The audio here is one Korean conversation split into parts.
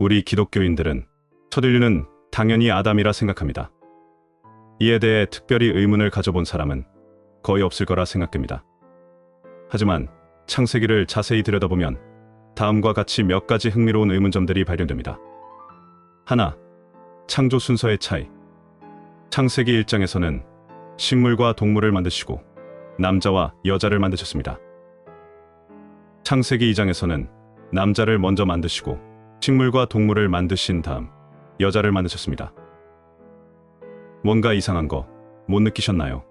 우리 기독교인들은 첫 인류는 당연히 아담이라 생각합니다. 이에 대해 특별히 의문을 가져본 사람은 거의 없을 거라 생각됩니다. 하지만 창세기를 자세히 들여다보면 다음과 같이 몇 가지 흥미로운 의문점들이 발견됩니다. 하나, 창조 순서의 차이. 창세기 1장에서는 식물과 동물을 만드시고 남자와 여자를 만드셨습니다. 창세기 2장에서는 남자를 먼저 만드시고 식물과 동물을 만드신 다음 여자를 만드셨습니다. 뭔가 이상한 거 못 느끼셨나요?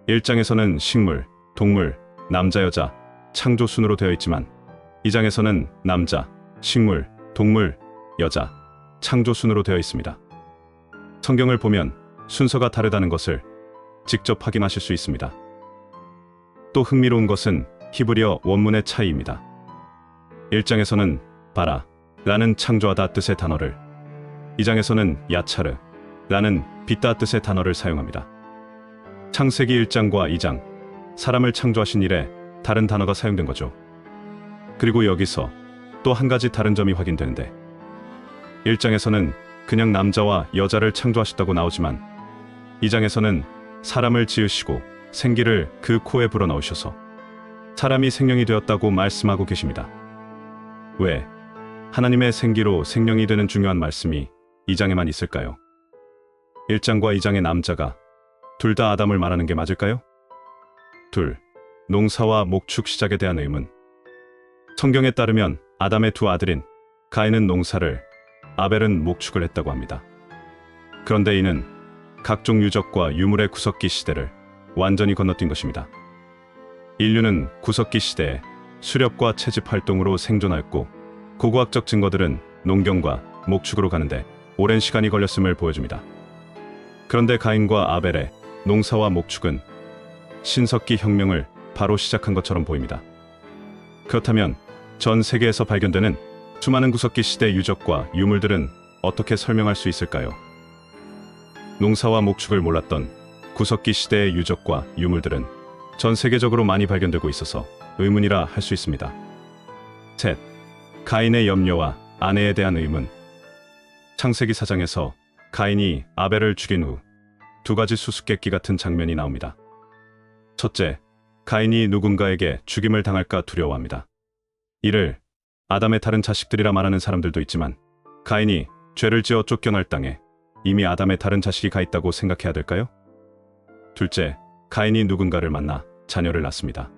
1장에서는 식물, 동물, 남자, 여자, 창조 순으로 되어 있지만 2장에서는 남자, 식물, 동물, 여자, 창조 순으로 되어 있습니다. 성경을 보면 순서가 다르다는 것을 직접 확인하실 수 있습니다. 또 흥미로운 것은 히브리어 원문의 차이입니다. 1장에서는 바라 라는 창조하다 뜻의 단어를, 2장에서는 야차르 라는 빚다 뜻의 단어를 사용합니다. 창세기 1장과 2장, 사람을 창조하신 일에 다른 단어가 사용된 거죠. 그리고 여기서 또 한 가지 다른 점이 확인되는데 1장에서는 그냥 남자와 여자를 창조하셨다고 나오지만 2장에서는 사람을 지으시고 생기를 그 코에 불어넣으셔서 사람이 생명이 되었다고 말씀하고 계십니다. 왜 하나님의 생기로 생명이 되는 중요한 말씀이 2장에만 있을까요? 1장과 2장의 남자가 둘 다 아담을 말하는 게 맞을까요? 둘, 농사와 목축 시작에 대한 의문. 성경에 따르면 아담의 두 아들인 가인은 농사를, 아벨은 목축을 했다고 합니다. 그런데 이는 각종 유적과 유물의 구석기 시대를 완전히 건너뛴 것입니다. 인류는 구석기 시대에 수렵과 채집 활동으로 생존하였고 고고학적 증거들은 농경과 목축으로 가는데 오랜 시간이 걸렸음을 보여줍니다. 그런데 가인과 아벨의 농사와 목축은 신석기 혁명을 바로 시작한 것처럼 보입니다. 그렇다면 전 세계에서 발견되는 수많은 구석기 시대 유적과 유물들은 어떻게 설명할 수 있을까요? 농사와 목축을 몰랐던 구석기 시대의 유적과 유물들은 전 세계적으로 많이 발견되고 있어서 의문이라 할 수 있습니다. 셋, 가인의 염려와 아내에 대한 의문. 창세기 4장에서 가인이 아벨을 죽인 후 두 가지 수수께끼 같은 장면이 나옵니다. 첫째, 가인이 누군가에게 죽임을 당할까 두려워합니다. 이를 아담의 다른 자식들이라 말하는 사람들도 있지만 가인이 죄를 지어 쫓겨날 땅에 이미 아담의 다른 자식이 가 있다고 생각해야 될까요? 둘째, 가인이 누군가를 만나 자녀를 낳습니다.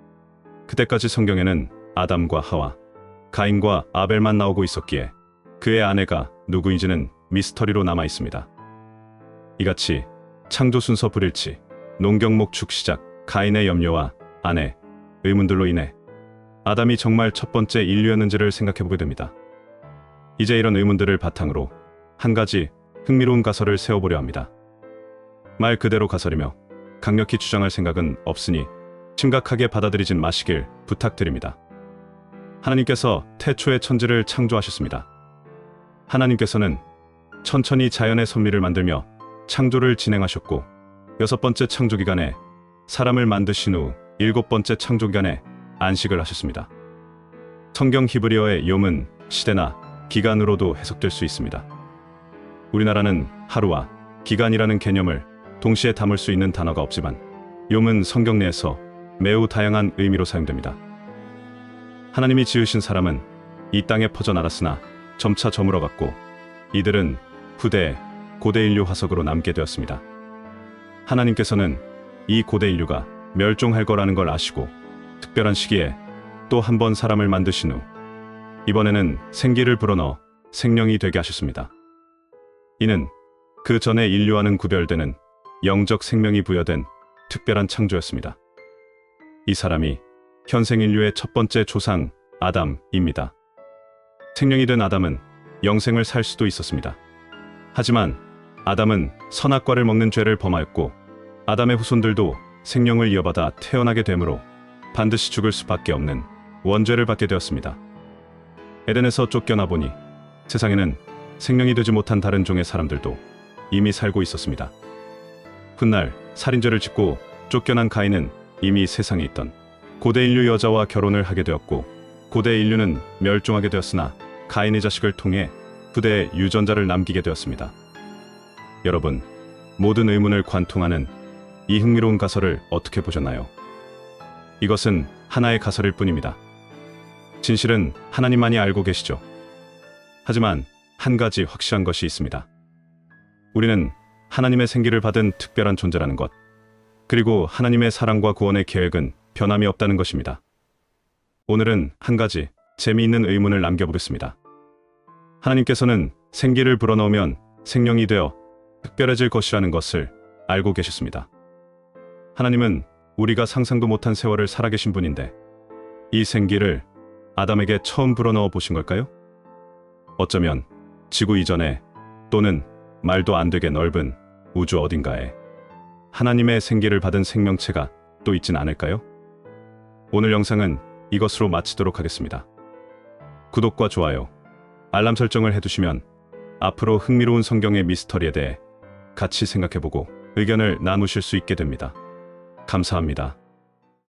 그때까지 성경에는 아담과 하와, 가인과 아벨만 나오고 있었기에 그의 아내가 누구인지는 미스터리로 남아 있습니다. 이같이 창조 순서 불일치, 농경목축 시작, 가인의 염려와 아내, 의문들로 인해 아담이 정말 첫 번째 인류였는지를 생각해보게 됩니다. 이제 이런 의문들을 바탕으로 한 가지 흥미로운 가설을 세워보려 합니다. 말 그대로 가설이며 강력히 주장할 생각은 없으니 심각하게 받아들이진 마시길 부탁드립니다. 하나님께서 태초의 천지를 창조하셨습니다. 하나님께서는 천천히 자연의 섭리를 만들며 창조를 진행하셨고 6번째 창조기간에 사람을 만드신 후 7번째 창조기간에 안식을 하셨습니다. 성경 히브리어의 욤은 시대나 기간으로도 해석될 수 있습니다. 우리나라는 하루와 기간이라는 개념을 동시에 담을 수 있는 단어가 없지만 욤은 성경 내에서 매우 다양한 의미로 사용됩니다. 하나님이 지으신 사람은 이 땅에 퍼져나갔으나 점차 저물어갔고 이들은 후대에 고대 인류 화석으로 남게 되었습니다. 하나님께서는 이 고대 인류가 멸종할 거라는 걸 아시고 특별한 시기에 또 한 번 사람을 만드신 후 이번에는 생기를 불어넣어 생명이 되게 하셨습니다. 이는 그 전에 인류와는 구별되는 영적 생명이 부여된 특별한 창조였습니다. 이 사람이 현생 인류의 첫 번째 조상 아담입니다. 생명이 된 아담은 영생을 살 수도 있었습니다. 하지만 아담은 선악과를 먹는 죄를 범하였고 아담의 후손들도 생명을 이어받아 태어나게 되므로 반드시 죽을 수밖에 없는 원죄를 받게 되었습니다. 에덴에서 쫓겨나 보니 세상에는 생명이 되지 못한 다른 종의 사람들도 이미 살고 있었습니다. 훗날 살인죄를 짓고 쫓겨난 가인은 이미 세상에 있던 고대 인류 여자와 결혼을 하게 되었고 고대 인류는 멸종하게 되었으나 가인의 자식을 통해 후대에 유전자를 남기게 되었습니다. 여러분, 모든 의문을 관통하는 이 흥미로운 가설을 어떻게 보셨나요? 이것은 하나의 가설일 뿐입니다. 진실은 하나님만이 알고 계시죠. 하지만 한 가지 확실한 것이 있습니다. 우리는 하나님의 생기를 받은 특별한 존재라는 것, 그리고 하나님의 사랑과 구원의 계획은 변함이 없다는 것입니다. 오늘은 한 가지 재미있는 의문을 남겨보겠습니다. 하나님께서는 생기를 불어넣으면 생명이 되어 특별해질 것이라는 것을 알고 계셨습니다. 하나님은 우리가 상상도 못한 세월을 살아계신 분인데 이 생기를 아담에게 처음 불어넣어 보신 걸까요? 어쩌면 지구 이전에 또는 말도 안 되게 넓은 우주 어딘가에 하나님의 생기를 받은 생명체가 또 있진 않을까요? 오늘 영상은 이것으로 마치도록 하겠습니다. 구독과 좋아요, 알람 설정을 해두시면 앞으로 흥미로운 성경의 미스터리에 대해 같이 생각해보고 의견을 나누실 수 있게 됩니다. 감사합니다.